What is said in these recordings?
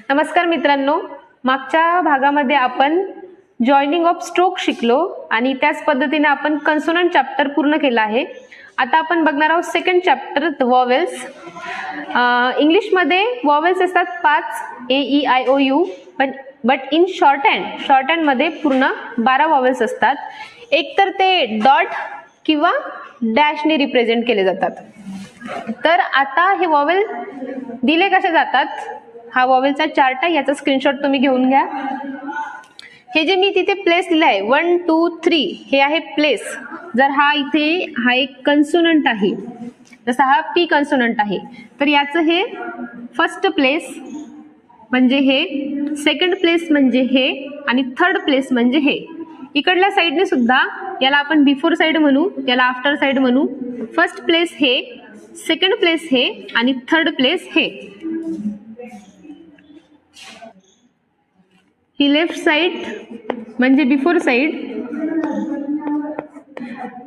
नमस्कार मित्रांनो, मागच्या भागामध्ये आपण जॉइनिंग ऑफ स्ट्रोक शिकलो आणि त्याच पद्धतीने आपण कन्सोनंट चॅप्टर पूर्ण केला आहे. आता आपण बघणार आहोत सेकंड चॅप्टर द वॉवेल्स. इंग्लिशमध्ये वॉवेल्स असतात 5 AEIOU, but in short hand मध्ये पूर्ण 12 वॉवेल्स असतात. एक तर ते डॉट किंवा डॅशने रिप्रेझेंट केले जातात. तर आता हे वॉवेल दिले कसे जातात, हा वॉवेलचा चार्ट आहे, याचा स्क्रीनशॉट तुम्ही घेऊन घ्या. हे जे मी तिथे प्लेस दिला आहे 1 2 3 हे आहे प्लेस. जर हा इथे हा एक कन्सोनंट आहे, जसा हा पी कन्सोनंट आहे, तर याचं हे फर्स्ट प्लेस म्हणजे हे, सेकंड प्लेस म्हणजे हे आणि थर्ड प्लेस म्हणजे हे. इकडल्या साईडने सुद्धा याला आपण बिफोर साईड म्हणू, याला आफ्टर साईड म्हणू. फर्स्ट प्लेस हे, सेकंड प्लेस हे आणि थर्ड प्लेस हे. ही लेफ्ट साइड म्हणजे बिफोर साइड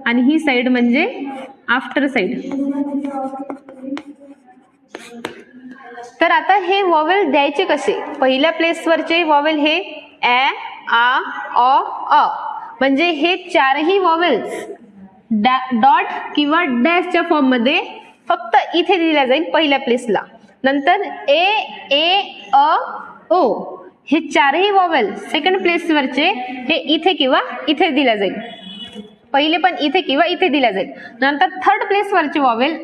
आणि ही साइड म्हणजे आफ्टर साइड. तर आता हे वॉवेल द्यायचे कसे? पहिल्या प्लेसवरचे वॉवेल हे ए, आ, अ. म्हणजे हे चारही वॉवेल्स डॉट किंवा डॅशच्या फॉर्म मध्ये फक्त इथे दिल्या जाईल पहिल्या प्लेसला. नंतर ए, अ, ओ हे चारही वॉवेल सेकंड प्लेसवरचे हे इथे किंवा इथे दिल्या जाईल. पहिले पण इथे किंवा इथे दिल्या जाईल. नंतर थर्ड प्लेसवरचे वॉवेल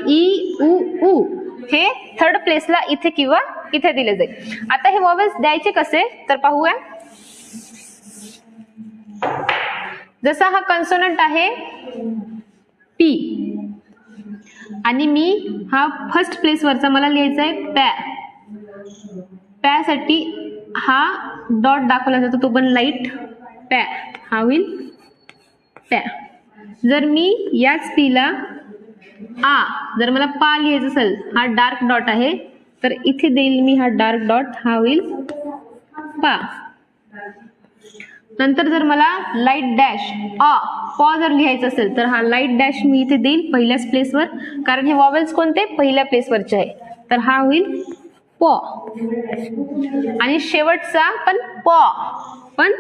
ई, उ हे थर्ड प्लेसला इथे किंवा इथे दिले जाईल. आता हे वॉवेल्स द्यायचे कसे तर पाहूया. जसा हा कन्सोनंट आहे पी आणि मी हा फर्स्ट प्लेसवरचा मला लिहायचा आहे पॅ. पॅसाठी हा डॉट दाखवला जातो, तो पण लाईट पॅ, हा होईल पॅ. जर मी याच पीला जर मला पा लिहायचं असेल, हा डार्क डॉट आहे, तर इथे देईल मी हा डार्क डॉट, हा होईल पा. नंतर जर मला लाईट डॅश पॉ जर लिहायचं असेल, तर हा लाईट डॅश मी इथे देईल पहिल्याच प्लेसवर, कारण हे वॉवेल्स कोणते पहिल्या प्लेसवरचे आहे, तर हा होईल पॉ. आणि शेवटचा पण पॉ, पण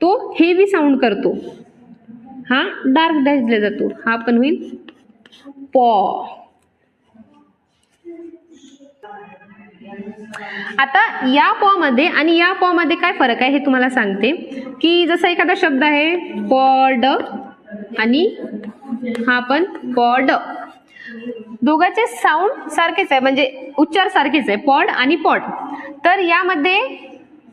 तो हेवी साऊंड करतो, हा डार्क डॅश दिला जातो, हा पण होईल पॉ. आता या पॉ मध्ये आणि या पॉ मध्ये काय फरक आहे हे तुम्हाला सांगते. की जसा एखादा शब्द आहे पॉड आणि हा पण पॉड, दोघांचे साऊंड सारखेच आहे, म्हणजे उच्चार सारखेच आहे, पॉड आणि पॉड. तर यामध्ये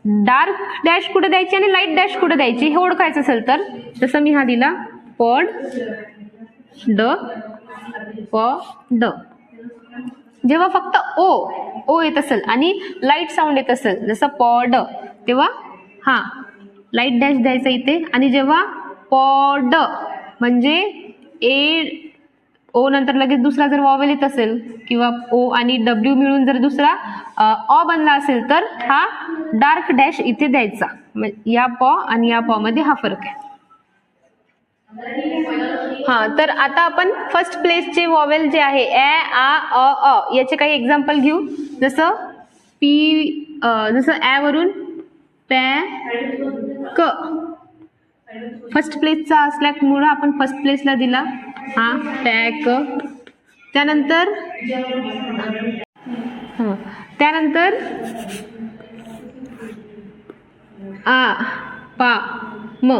डार्क डॅश कुठे द्यायची आणि लाईट डॅश कुठे द्यायची हे ओळखायचं असेल, तर जसं मी हा दिला पॉड ड पॉड. जेव्हा फक्त ओ येत असेल आणि लाईट साऊंड येत असेल जसं पॉड, तेव्हा हा लाईट डॅश द्यायचा इथे. आणि जेव्हा पॉड म्हणजे ए ओ नंतर लगेच दुसरा जर वॉवेल येत असेल किंवा ओ आणि डब्ल्यू मिळून जर दुसरा अ बनला असेल, तर हा डार्क डॅश इथे द्यायचा. या पॉ आणि या पॉ मध्ये हा फरक आहे. तर आता आपण फर्स्ट प्लेसचे वॉवेल जे आहे ए, आ, अ याचे काही एक्झाम्पल घेऊ. जसं पी, जसं ए वरून पॅ क, फर्स्ट प्लेसचा असल्यामुळे आपण फर्स्ट प्लेसला दिला हा पॅक. त्यानंतर आ पा म,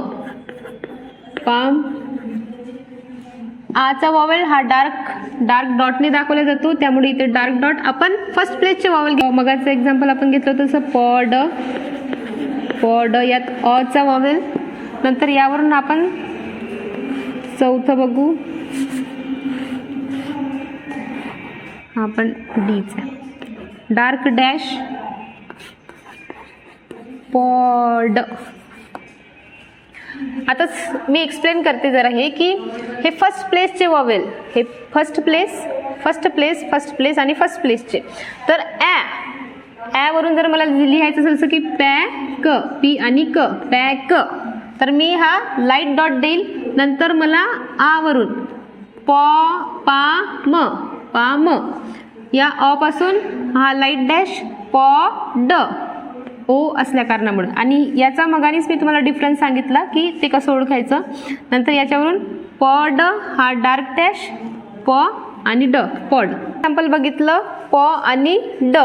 पाम. आचा वॉवेल हा डार्क डॉटने दाखवला जातो, त्यामुळे इथे डार्क डॉट. आपण फर्स्ट प्लेसचे वॉवेल घेऊ. मगाचं एक्झाम्पल आपण घेतलं तसं पॉड, यात अचा वॉवेल. नंतर यावरून आपण चौथं बघू, हा पण डीचा डार्क डॅश पॉड. आता मी एक्सप्लेन करते जरा हे, की हे फर्स्ट प्लेसचे वॉवेल, हे फर्स्ट प्लेस आणि फर्स्ट प्लेसचे. तर ए वरून जर मला लिहायचं असेल की पॅक, पी आणि क, पॅक, तर मी हा लाईट डॉट देईल. नंतर मला आ वरून पॉ, पा, म, या अ पासून हा लाईट डॅश प ड ओ असल्या कारणामुळे, आणि याचा मगानीच मी तुम्हाला डिफरन्स सांगितला की ते कसं ओळखायचं. नंतर याच्यावरून प ड हा डार्क डॅश प आणि ड पड. एक्झाम्पल बघितलं प आणि ड.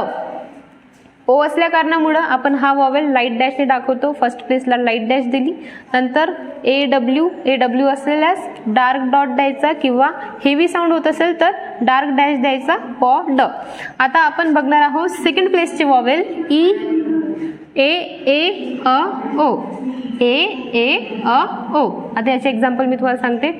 ओ असल्या कारणामुळं आपण हा वॉवेल लाईट डॅशने दाखवतो. फर्स्ट प्लेसला लाईट डॅश दिली. नंतर ए डब्ल्यू असलेल्यास डार्क डॉट द्यायचा, किंवा हेवी साऊंड होत असेल तर डार्क डॅश द्यायचा प ड. आता आपण बघणार आहोत सेकंड प्लेसचे वॉवेल ई ए अ ओ. ए अ ओ. आता याचे एक्झाम्पल मी तुम्हाला सांगते.